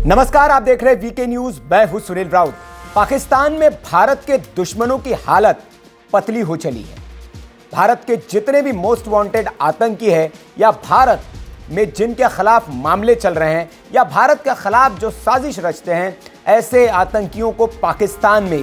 नमस्कार, आप देख रहे हैं वीके न्यूज। मैं हूं सुनील राउत। पाकिस्तान में भारत के दुश्मनों की हालत पतली हो चली है। भारत के जितने भी मोस्ट वांटेड आतंकी है या भारत में जिनके खिलाफ मामले चल रहे हैं या भारत के खिलाफ जो साजिश रचते हैं, ऐसे आतंकियों को पाकिस्तान में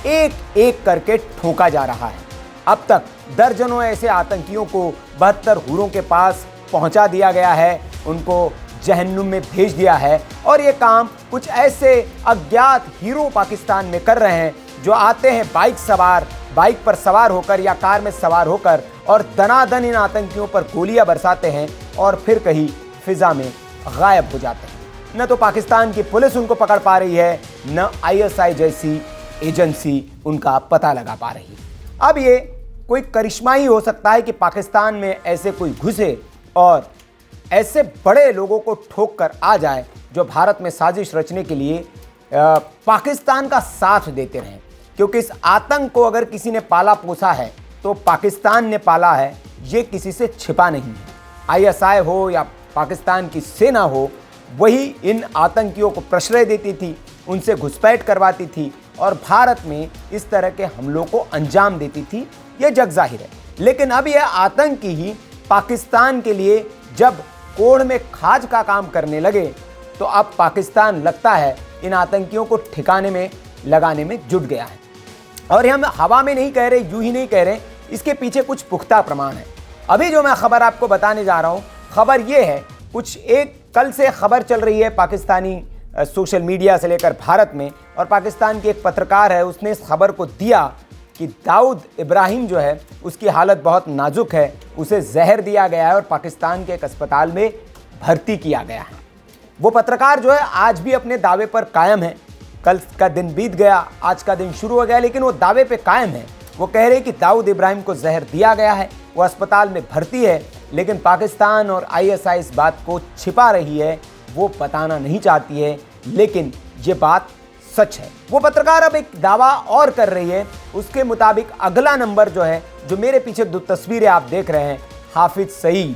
एक एक करके ठोका जा रहा है। अब तक दर्जनों ऐसे आतंकियों को 72 हुरों के पास पहुंचा दिया गया है, उनको जहन्नुम में भेज दिया है। और ये काम कुछ ऐसे अज्ञात हीरो पाकिस्तान में कर रहे हैं जो आते हैं बाइक पर सवार होकर या कार में सवार होकर और दनादन इन आतंकियों पर गोलियां बरसाते हैं और फिर कहीं फिजा में गायब हो जाते हैं। न तो पाकिस्तान की पुलिस उनको पकड़ पा रही है, न आईएसआई जैसी एजेंसी उनका पता लगा पा रही है। अब ये कोई करिश्मा ही हो सकता है कि पाकिस्तान में ऐसे कोई घुसे और ऐसे बड़े लोगों को ठोक कर आ जाए जो भारत में साजिश रचने के लिए पाकिस्तान का साथ देते रहें। क्योंकि इस आतंक को अगर किसी ने पाला पोसा है तो पाकिस्तान ने पाला है, ये किसी से छिपा नहीं है। आईएसआई हो या पाकिस्तान की सेना हो, वही इन आतंकियों को प्रश्रय देती थी, उनसे घुसपैठ करवाती थी और भारत में इस तरह के हमलों को अंजाम देती थी। यह जग जाहिर है। लेकिन अब यह आतंकी ही पाकिस्तान के लिए जब कोढ़ में खाज का काम करने लगे तो अब पाकिस्तान लगता है इन आतंकियों को ठिकाने में लगाने में जुट गया है। और हम हवा में नहीं कह रहे, यूं ही नहीं कह रहे, इसके पीछे कुछ पुख्ता प्रमाण है। अभी जो मैं खबर आपको बताने जा रहा हूं, खबर यह है, कल से खबर चल रही है पाकिस्तानी सोशल मीडिया से लेकर भारत में, और पाकिस्तान के एक पत्रकार है, उसने इस खबर को दिया कि दाऊद इब्राहिम जो है उसकी हालत बहुत नाजुक है, उसे जहर दिया गया है और पाकिस्तान के एक अस्पताल में भर्ती किया गया है। वो पत्रकार जो है आज भी अपने दावे पर कायम है। कल का दिन बीत गया, आज का दिन शुरू हो गया, लेकिन वो दावे पे कायम है। वो कह रहे कि दाऊद इब्राहिम को जहर दिया गया है, वो अस्पताल में भर्ती है, लेकिन पाकिस्तान और आईएसआई इस बात को छिपा रही है, वो बताना नहीं चाहती है, लेकिन ये बात सच है। वो पत्रकार अब एक दावा और कर रही है। उसके मुताबिक अगला नंबर जो है, जो मेरे पीछे दो तस्वीरें आप देख रहे हैं, हाफिज सईद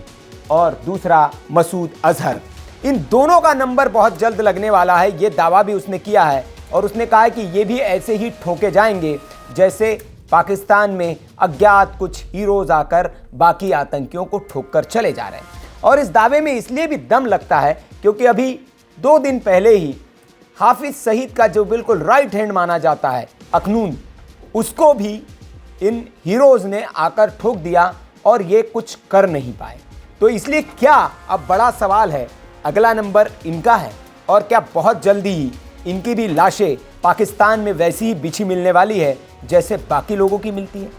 और दूसरा मसूद अजहर, इन दोनों का नंबर बहुत जल्द लगने वाला है। ये दावा भी उसने किया है और उसने कहा है कि ये भी ऐसे ही ठोके जाएंगे जैसे पाकिस्तान में अज्ञात कुछ हीरोज आकर बाकी आतंकियों को ठोक कर चले जा रहे हैं। और इस दावे में इसलिए भी दम लगता है क्योंकि अभी 2 दिन पहले ही हाफिज सईद का जो बिल्कुल राइट हैंड माना जाता है अखनून, उसको भी इन हीरोज ने आकर ठोक दिया और ये कुछ कर नहीं पाए। तो इसलिए क्या अब बड़ा सवाल है, अगला नंबर इनका है और क्या बहुत जल्दी ही इनकी भी लाशें पाकिस्तान में वैसी ही बिछी मिलने वाली है जैसे बाकी लोगों की मिलती है।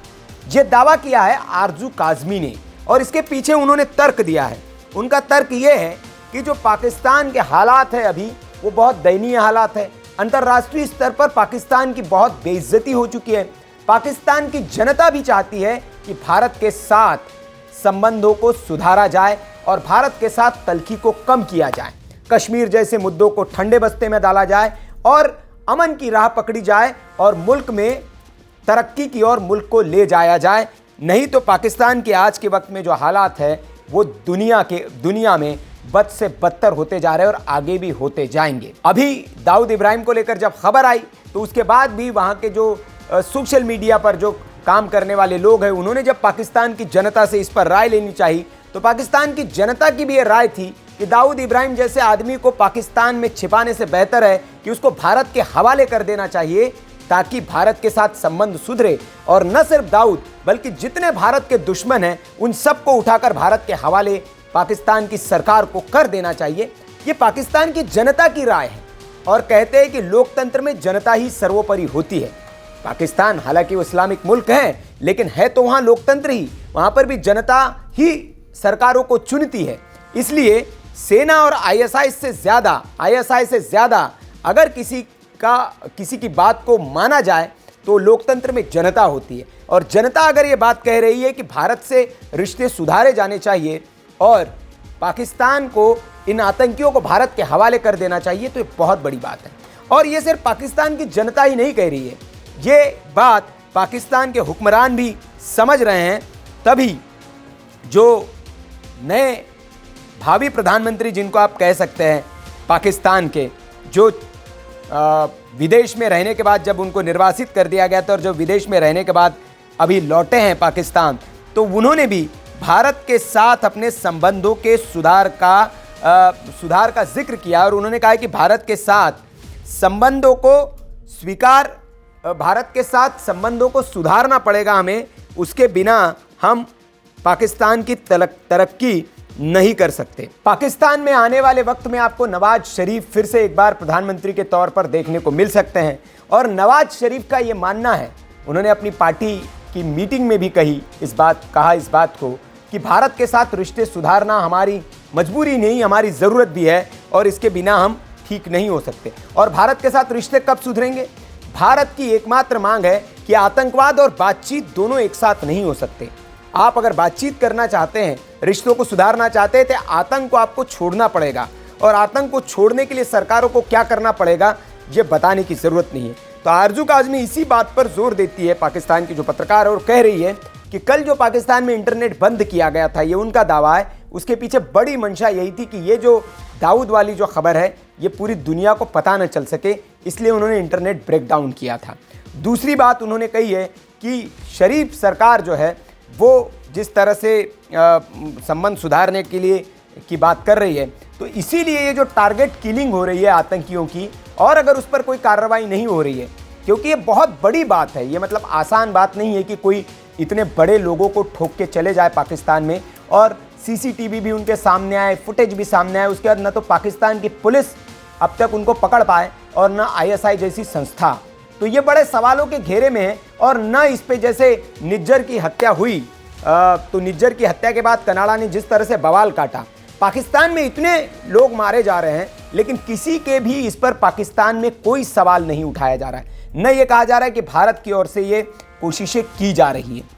ये दावा किया है आरजू काजमी ने और इसके पीछे उन्होंने तर्क दिया है। उनका तर्क ये है कि जो पाकिस्तान के हालात है अभी, वो बहुत दयनीय हालात है। अंतर्राष्ट्रीय स्तर पर पाकिस्तान की बहुत बेइज्जती हो चुकी है। पाकिस्तान की जनता भी चाहती है कि भारत के साथ संबंधों को सुधारा जाए और भारत के साथ तल्खी को कम किया जाए, कश्मीर जैसे मुद्दों को ठंडे बस्ते में डाला जाए और अमन की राह पकड़ी जाए और मुल्क में तरक्की की ओर मुल्क को ले जाया जाए। नहीं तो पाकिस्तान के आज के वक्त में जो हालात है वो दुनिया में बद से बदतर होते जा रहे हैं और आगे भी होते जाएंगे। अभी दाऊद इब्राहिम को लेकर जब खबर आई तो उसके बाद भी वहाँ के जो सोशल मीडिया पर जो काम करने वाले लोग हैं, उन्होंने जब पाकिस्तान की जनता से इस पर राय लेनी चाहिए तो पाकिस्तान की जनता की भी ये राय थी कि दाऊद इब्राहिम जैसे आदमी को पाकिस्तान में छिपाने से बेहतर है कि उसको भारत के हवाले कर देना चाहिए ताकि भारत के साथ संबंध सुधरे। और न सिर्फ दाऊद बल्कि जितने भारत के दुश्मन हैं उन सबको उठाकर भारत के हवाले पाकिस्तान की सरकार को कर देना चाहिए। ये पाकिस्तान की जनता की राय है और कहते हैं कि लोकतंत्र में जनता ही सर्वोपरि होती है। पाकिस्तान हालांकि वो इस्लामिक मुल्क है, लेकिन है तो वहाँ लोकतंत्र ही, वहाँ पर भी जनता ही सरकारों को चुनती है। इसलिए सेना और आईएसआई से ज़्यादा अगर किसी की बात को माना जाए तो लोकतंत्र में जनता होती है। और जनता अगर ये बात कह रही है कि भारत से रिश्ते सुधारे जाने चाहिए और पाकिस्तान को, इन आतंकियों को भारत के हवाले कर देना चाहिए, तो ये बहुत बड़ी बात है। और ये सिर्फ पाकिस्तान की जनता ही नहीं कह रही है, ये बात पाकिस्तान के हुक्मरान भी समझ रहे हैं। तभी जो नए भावी प्रधानमंत्री जिनको आप कह सकते हैं पाकिस्तान के, जो विदेश में रहने के बाद जब उनको निर्वासित कर दिया गया था और जो विदेश में रहने के बाद अभी लौटे हैं पाकिस्तान, तो उन्होंने भी भारत के साथ अपने संबंधों के सुधार का जिक्र किया और उन्होंने कहा कि भारत के साथ संबंधों को सुधारना पड़ेगा हमें, उसके बिना हम पाकिस्तान की तरक्की नहीं कर सकते। पाकिस्तान में आने वाले वक्त में आपको नवाज शरीफ फिर से एक बार प्रधानमंत्री के तौर पर देखने को मिल सकते हैं और नवाज शरीफ का ये मानना है, उन्होंने अपनी पार्टी की मीटिंग में भी इस बात को कि भारत के साथ रिश्ते सुधारना हमारी मजबूरी नहीं, हमारी ज़रूरत भी है और इसके बिना हम ठीक नहीं हो सकते। और भारत के साथ रिश्ते कब सुधरेंगे? भारत की एकमात्र मांग है कि आतंकवाद और बातचीत दोनों एक साथ नहीं हो सकते। आप अगर बातचीत करना चाहते हैं, रिश्तों को सुधारना चाहते हैं, तो आतंक को आपको छोड़ना पड़ेगा और आतंक को छोड़ने के लिए सरकारों को क्या करना पड़ेगा ये बताने की ज़रूरत नहीं है। तो आरजू काज़मी इसी बात पर जोर देती है, पाकिस्तान की जो पत्रकार है, और कह रही है कि कल जो पाकिस्तान में इंटरनेट बंद किया गया था, ये उनका दावा है, उसके पीछे बड़ी मंशा यही थी कि ये जो दाऊद वाली जो खबर है ये पूरी दुनिया को पता न चल सके, इसलिए उन्होंने इंटरनेट ब्रेकडाउन किया था। दूसरी बात उन्होंने कही है कि शरीफ सरकार जो है वो जिस तरह से संबंध सुधारने के लिए की बात कर रही है, तो इसीलिए ये जो टारगेट किलिंग हो रही है आतंकियों की, और अगर उस पर कोई कार्रवाई नहीं हो रही है, क्योंकि ये बहुत बड़ी बात है, ये मतलब आसान बात नहीं है कि कोई इतने बड़े लोगों को ठोक के चले जाए पाकिस्तान में और सीसीटीवी भी उनके सामने आए, फुटेज भी सामने आए, उसके बाद न तो पाकिस्तान की पुलिस अब तक उनको पकड़ पाए और न आईएसआई जैसी संस्था। तो ये बड़े सवालों के घेरे में है और न इस पे जैसे निज्जर की हत्या हुई, तो निज्जर की हत्या के बाद कनाडा ने जिस तरह से बवाल काटा, पाकिस्तान में इतने लोग मारे जा रहे हैं लेकिन किसी के भी इस पर पाकिस्तान में कोई सवाल नहीं उठाया जा रहा है, न ये कहा जा रहा है कि भारत की ओर से ये कोशिशें की जा रही हैं।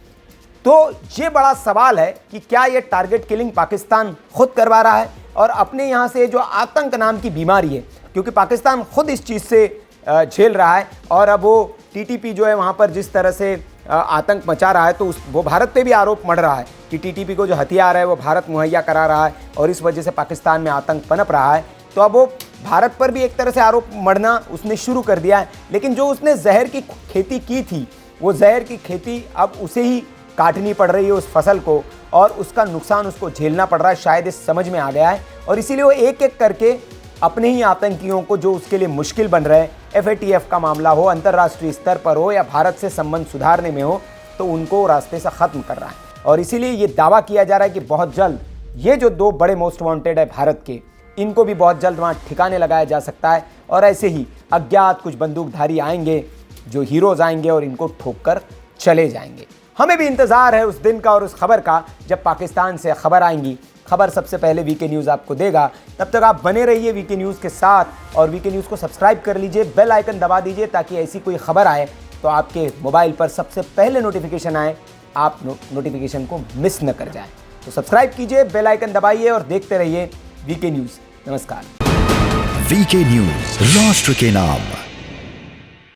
तो ये बड़ा सवाल है कि क्या ये टारगेट किलिंग पाकिस्तान खुद करवा रहा है और अपने यहाँ से जो आतंक नाम की बीमारी है, क्योंकि पाकिस्तान खुद इस चीज़ से झेल रहा है और अब वो टीटीपी जो है वहाँ पर जिस तरह से आतंक मचा रहा है, तो वो भारत पे भी आरोप मढ़ रहा है कि टीटीपी को जो हथियार है वो भारत मुहैया करा रहा है और इस वजह से पाकिस्तान में आतंक पनप रहा है। तो अब वो भारत पर भी एक तरह से आरोप मढ़ना उसने शुरू कर दिया है, लेकिन जो उसने जहर की खेती की थी, वो जहर की खेती अब उसे ही काटनी पड़ रही है, उस फसल को, और उसका नुकसान उसको झेलना पड़ रहा है। शायद इस समझ में आ गया है और इसीलिए वो एक एक करके अपने ही आतंकियों को जो उसके लिए मुश्किल बन रहे हैं, एफएटीएफ का मामला हो, अंतर्राष्ट्रीय स्तर पर हो या भारत से संबंध सुधारने में हो, तो उनको रास्ते से ख़त्म कर रहा है। और इसीलिए ये दावा किया जा रहा है कि बहुत जल्द ये जो 2 बड़े मोस्ट वांटेड है भारत के, इनको भी बहुत जल्द वहाँ ठिकाने लगाया जा सकता है और ऐसे ही अज्ञात कुछ बंदूकधारी आएंगे, जो हीरोज़ आएंगे और इनको ठोक कर चले जाएंगे। हमें भी इंतज़ार है उस दिन का और उस खबर का जब पाकिस्तान से खबर आएंगी। खबर सबसे पहले वीके न्यूज़ आपको देगा। तब तक आप बने रहिए वीके न्यूज़ के साथ और वीके न्यूज़ को सब्सक्राइब कर लीजिए, बेल आइकन दबा दीजिए ताकि ऐसी कोई खबर आए तो आपके मोबाइल पर सबसे पहले नोटिफिकेशन आए, आप नोटिफिकेशन को मिस न कर जाए। तो सब्सक्राइब कीजिए, बेल आइकन दबाइए और देखते रहिए वीके न्यूज़। नमस्कार। वीके न्यूज़, राष्ट्र के नाम।